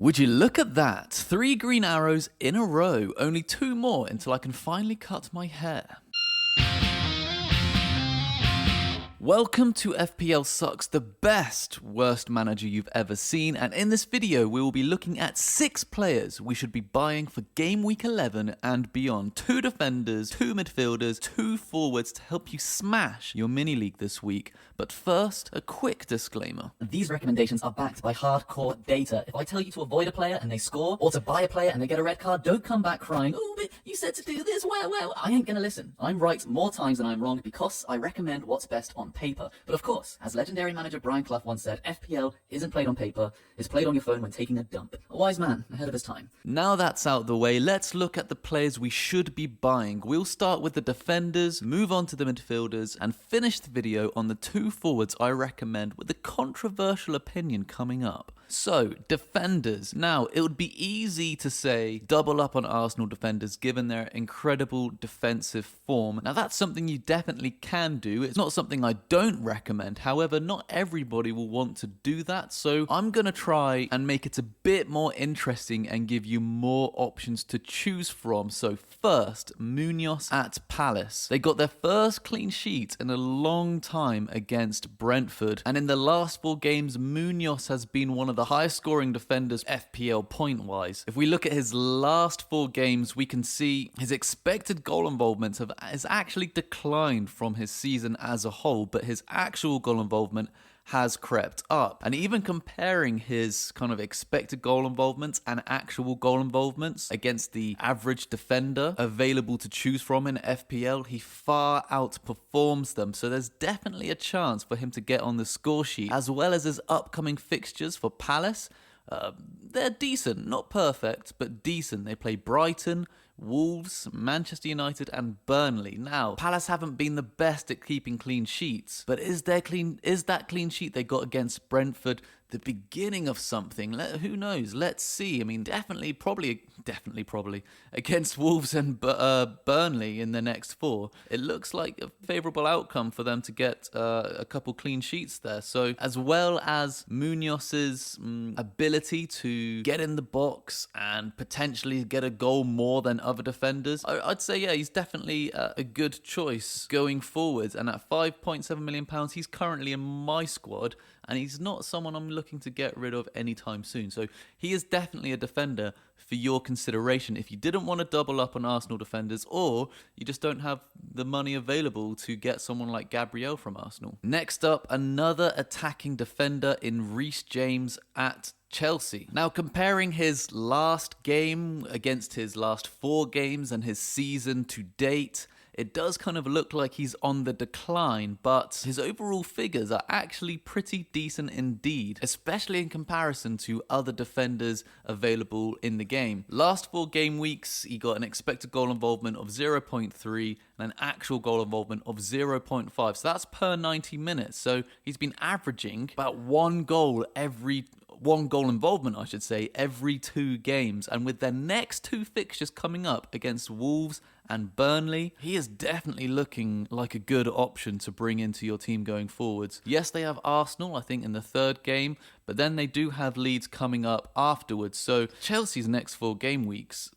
Would you look at that? 3 green arrows in a row, only 2 more until I can finally cut my hair. Welcome to FPL Sucks, the best worst manager you've ever seen, and in this video we will be looking at 6 players we should be buying for game week 11 and beyond. 2 defenders, 2 midfielders, 2 forwards to help you smash your mini league this week. But first, a quick disclaimer. These recommendations are backed by hardcore data. If I tell you to avoid a player and they score, or to buy a player and they get a red card, don't come back crying, "Oh, but you said to do this, well, I ain't gonna listen." I'm right more times than I'm wrong because I recommend what's best on paper. But of course, as legendary manager Brian Clough once said, FPL isn't played on paper, it's played on your phone when taking a dump. A wise man, ahead of his time. Now that's out the way, let's look at the players we should be buying. We'll start with the defenders, move on to the midfielders, and finish the video on the 2 forwards I recommend with a controversial opinion coming up. So, defenders. Now, it would be easy to say double up on Arsenal defenders given their incredible defensive form. Now, that's something you definitely can do. It's not something I don't recommend. However, not everybody will want to do that. So, I'm going to try and make it a bit more interesting and give you more options to choose from. So, first, Munoz at Palace. They got their first clean sheet in a long time against Brentford. And in the last 4 games, Munoz has been one of the highest scoring defenders FPL point wise. If we look at his last 4 games, we can see his expected goal involvement has actually declined from his season as a whole, but his actual goal involvement has crept up. And even comparing his kind of expected goal involvements and actual goal involvements against the average defender available to choose from in FPL, he far outperforms them. So there's definitely a chance for him to get on the score sheet, as well as his upcoming fixtures for Palace. They're decent, not perfect, but decent. They play Brighton, Wolves, Manchester United and Burnley. Now, Palace haven't been the best at keeping clean sheets, but is that clean sheet they got against Brentford the beginning of something? Who knows? Let's see. I mean, definitely, probably against Wolves and Burnley in the next 4. It looks like a favourable outcome for them to get a couple clean sheets there. So, as well as Munoz's ability to get in the box and potentially get a goal more than other defenders, I'd say, yeah, he's definitely a good choice going forward. And at £5.7 million, he's currently in my squad, and he's not someone I'm looking to get rid of anytime soon. So he is definitely a defender for your consideration if you didn't want to double up on Arsenal defenders, or you just don't have the money available to get someone like Gabriel from Arsenal. Next up, another attacking defender in Reece James at Chelsea. Now, comparing his last game against his last 4 games and his season to date, it does kind of look like he's on the decline, but his overall figures are actually pretty decent indeed, especially in comparison to other defenders available in the game. Last 4 game weeks, he got an expected goal involvement of 0.3 and an actual goal involvement of 0.5. So that's per 90 minutes. So he's been averaging about 1 goal involvement, I should say, every 2 games. And with their next 2 fixtures coming up against Wolves and Burnley, he is definitely looking like a good option to bring into your team going forwards. Yes, they have Arsenal, I think, in the 3rd game, but then they do have Leeds coming up afterwards. So Chelsea's next 4 game weeks,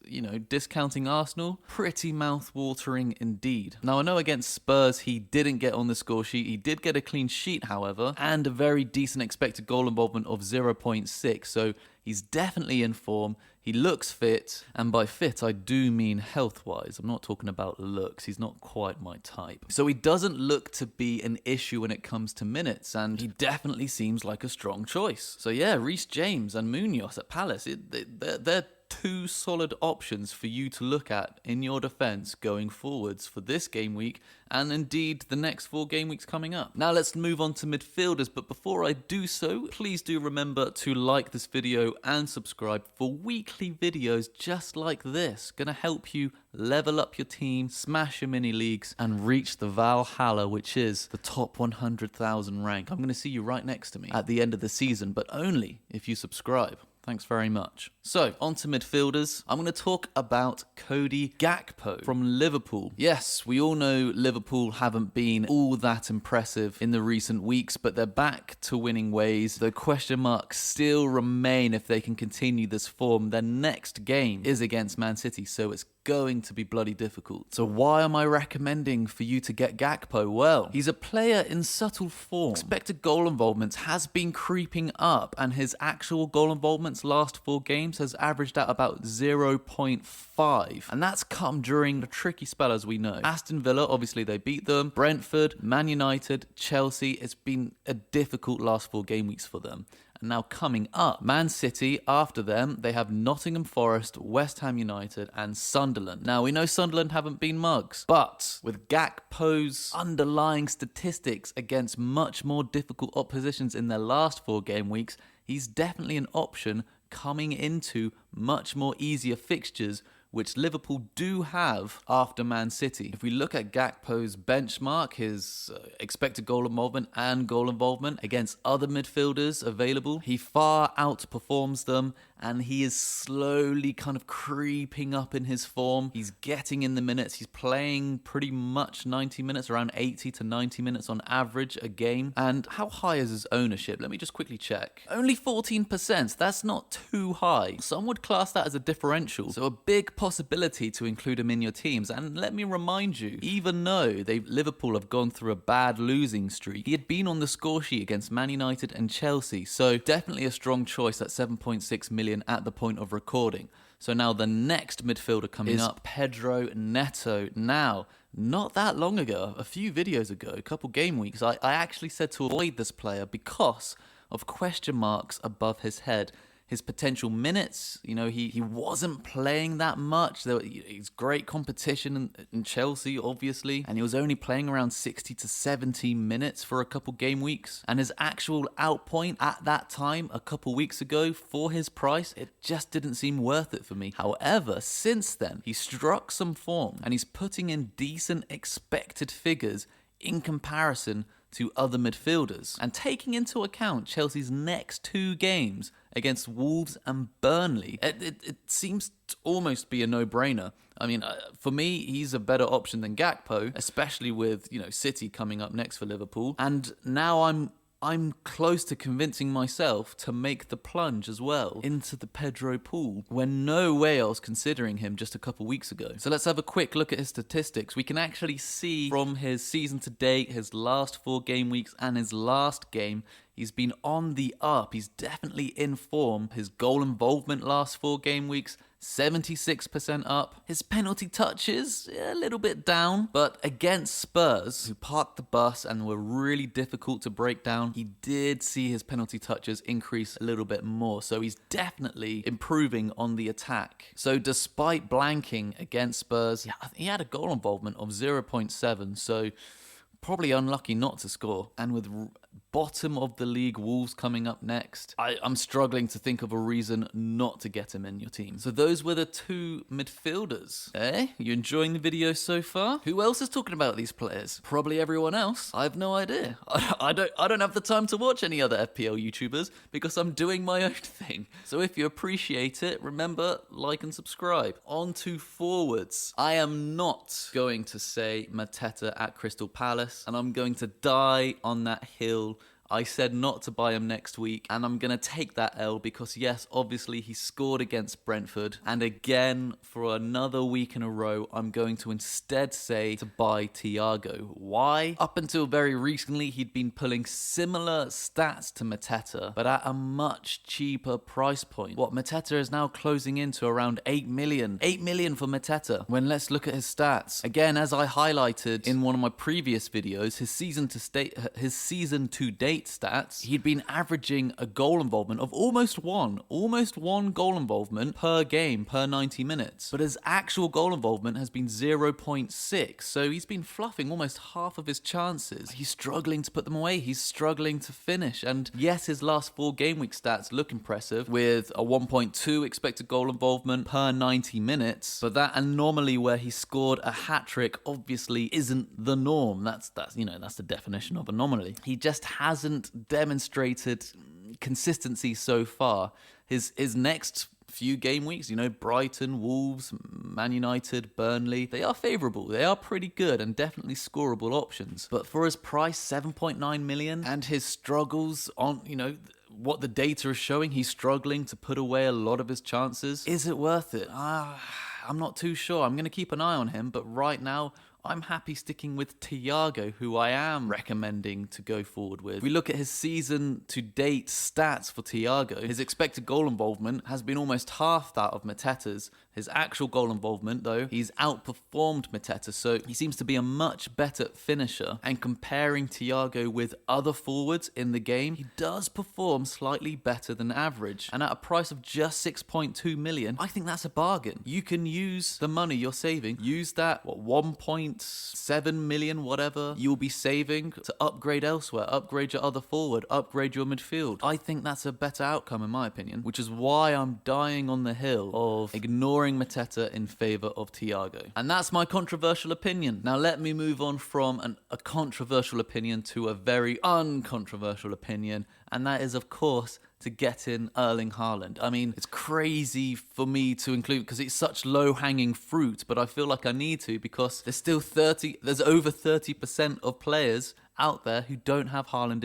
discounting Arsenal, pretty mouth-watering indeed. Now, I know against Spurs, he didn't get on the score sheet. He did get a clean sheet, however, and a very decent expected goal involvement of 0.6. So he's definitely in form. He looks fit, and by fit, I do mean health-wise. I'm not talking about looks. He's not quite my type. So he doesn't look to be an issue when it comes to minutes, and he definitely seems like a strong choice. So yeah, Reece James and Munoz at Palace, they're 2 solid options for you to look at in your defence going forwards for this game week and indeed the next 4 game weeks coming up. Now let's move on to midfielders, but before I do so, please do remember to like this video and subscribe for weekly videos just like this. Gonna help you level up your team, smash your mini leagues and reach the Valhalla, which is the top 100,000 rank. I'm gonna see you right next to me at the end of the season, but only if you subscribe. Thanks very much. So, on to midfielders. I'm going to talk about Cody Gakpo from Liverpool. Yes, we all know Liverpool haven't been all that impressive in the recent weeks, but they're back to winning ways. The question marks still remain if they can continue this form. Their next game is against Man City, so it's going to be bloody difficult. So why am I recommending for you to get Gakpo? Well, he's a player in subtle form. Expected goal involvement has been creeping up, and his actual goal involvement's last 4 games has averaged out about 0.5, and that's come during the tricky spell, as we know. Aston Villa, obviously they beat them, Brentford, Man United, Chelsea. It's been a difficult last 4 game weeks for them. And now coming up, Man City, after them, they have Nottingham Forest, West Ham United, and Sunderland. Now, we know Sunderland haven't been mugs, but with Gakpo's underlying statistics against much more difficult oppositions in their last 4 game weeks, he's definitely an option coming into much more easier fixtures, which Liverpool do have after Man City. If we look at Gakpo's benchmark, his expected goal involvement and goal involvement against other midfielders available, he far outperforms them, and he is slowly kind of creeping up in his form. He's getting in the minutes. He's playing pretty much 90 minutes, around 80 to 90 minutes on average a game. And how high is his ownership? Let me just quickly check. Only 14%. That's not too high. Some would class that as a differential. So a big possibility to include him in your teams. And let me remind you, even though Liverpool have gone through a bad losing streak, he had been on the score sheet against Man United and Chelsea. So definitely a strong choice at 7.6 million at the point of recording. So now the next midfielder coming up, Pedro Neto. Now, not that long ago, a few videos ago, a couple game weeks, I actually said to avoid this player because of question marks above his head. His potential minutes, he wasn't playing that much. He's great competition in Chelsea, obviously, and he was only playing around 60 to 70 minutes for a couple game weeks. And his actual outpoint at that time, a couple weeks ago, for his price, it just didn't seem worth it for me. However, since then, he struck some form, and he's putting in decent expected figures in comparison to other midfielders. And taking into account Chelsea's next 2 games against Wolves and Burnley, it seems to almost be a no-brainer. I mean, for me, he's a better option than Gakpo, especially with, City coming up next for Liverpool. And now I'm close to convincing myself to make the plunge as well into the Pedro pool, when no way I was considering him just a couple weeks ago. So let's have a quick look at his statistics. We can actually see from his season to date, his last 4 game weeks and his last game, he's been on the up. He's definitely in form. His goal involvement last 4 game weeks, 76% up. His penalty touches, a little bit down, but against Spurs, who parked the bus and were really difficult to break down, he did see his penalty touches increase a little bit more. So he's definitely improving on the attack. So despite blanking against Spurs, he had a goal involvement of 0.7, so probably unlucky not to score. And with bottom of the league Wolves coming up next, I'm struggling to think of a reason not to get him in your team. So those were the 2 midfielders. You enjoying the video so far? Who else is talking about these players? Probably everyone else. I have no idea. I don't have the time to watch any other FPL YouTubers because I'm doing my own thing. So if you appreciate it, remember, like and subscribe. On to forwards. I am not going to say Mateta at Crystal Palace, and I'm going to die on that hill. I said not to buy him next week, and I'm going to take that L because, yes, obviously he scored against Brentford. And again, for another week in a row, I'm going to instead say to buy Thiago. Why? Up until very recently, he'd been pulling similar stats to Mateta, but at a much cheaper price point. Mateta is now closing into around 8 million. 8 million for Mateta. When let's look at his stats. Again, as I highlighted in one of my previous videos, his season to date stats, he'd been averaging a goal involvement of almost one goal involvement per game per 90 minutes. But his actual goal involvement has been 0.6, so he's been fluffing almost half of his chances. He's struggling to put them away. He's struggling to finish. And yes, his last 4 game week stats look impressive with a 1.2 expected goal involvement per 90 minutes. But that anomaly where he scored a hat-trick obviously isn't the norm. That's the definition of anomaly. He just hasn't demonstrated consistency so far. His next few game weeks, you know, Brighton, Wolves, Man United, Burnley, they are favourable. They are pretty good and definitely scoreable options. But for his price, 7.9 million, and his struggles on, you know, what the data is showing, he's struggling to put away a lot of his chances. Is it worth it? I'm not too sure. I'm going to keep an eye on him, but right now, I'm happy sticking with Thiago, who I am recommending to go forward with. If we look at his season-to-date stats for Thiago, his expected goal involvement has been almost half that of Mateta's. His actual goal involvement, though, he's outperformed Mateta, so he seems to be a much better finisher. And comparing Thiago with other forwards in the game, he does perform slightly better than average. And at a price of just 6.2 million, I think that's a bargain. You can use the money you're saving, use that, 1.7 million, whatever, you'll be saving to upgrade elsewhere, upgrade your other forward, upgrade your midfield. I think that's a better outcome in my opinion, which is why I'm dying on the hill of ignoring Mateta in favour of Thiago. And that's my controversial opinion. Now let me move on from a controversial opinion to a very uncontroversial opinion, and that is of course to get in Erling Haaland. I mean, it's crazy for me to include because it's such low-hanging fruit, but I feel like I need to because there's over 30% of players out there who don't have Haaland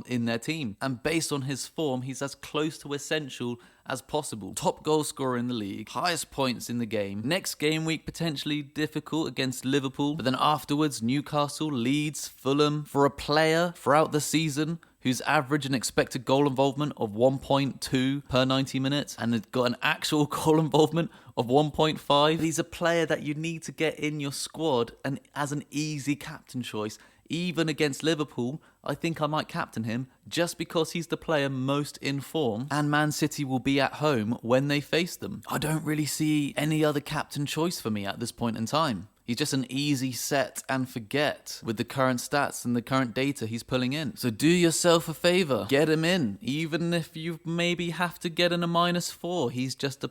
in their team. And based on his form, he's as close to essential as possible. Top goal scorer in the league, highest points in the game. Next game week potentially difficult against Liverpool, but then afterwards Newcastle, Leeds, Fulham. For a player throughout the season whose average and expected goal involvement of 1.2 per 90 minutes and has got an actual goal involvement of 1.5. He's a player that you need to get in your squad and as an easy captain choice. Even against Liverpool, I think I might captain him just because he's the player most in form and Man City will be at home when they face them. I don't really see any other captain choice for me at this point in time. He's just an easy set and forget with the current stats and the current data he's pulling in. So do yourself a favour, get him in. Even if you maybe have to get in a -4, he's just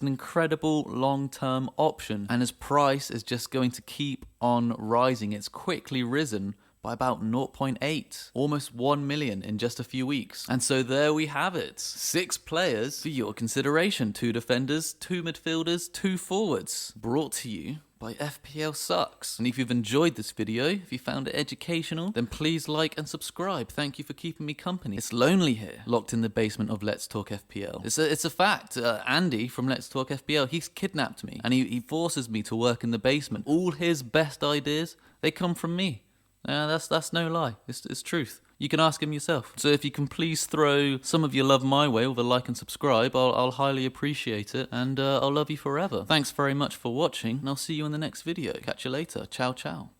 an incredible long-term option. And his price is just going to keep on rising. It's quickly risen by about 0.8, almost 1 million in just a few weeks. And so there we have it. 6 players for your consideration. 2 defenders, 2 midfielders, 2 forwards. Brought to you by FPL Sucks. And if you've enjoyed this video, if you found it educational, then please like and subscribe. Thank you for keeping me company. It's lonely here, locked in the basement of Let's Talk FPL. It's a fact. Andy from Let's Talk FPL, he's kidnapped me and he forces me to work in the basement. All his best ideas, they come from me. That's no lie. It's truth. You can ask him yourself. So if you can please throw some of your love my way with a like and subscribe, I'll highly appreciate it, and I'll love you forever. Thanks very much for watching, and I'll see you in the next video. Catch you later. Ciao, ciao.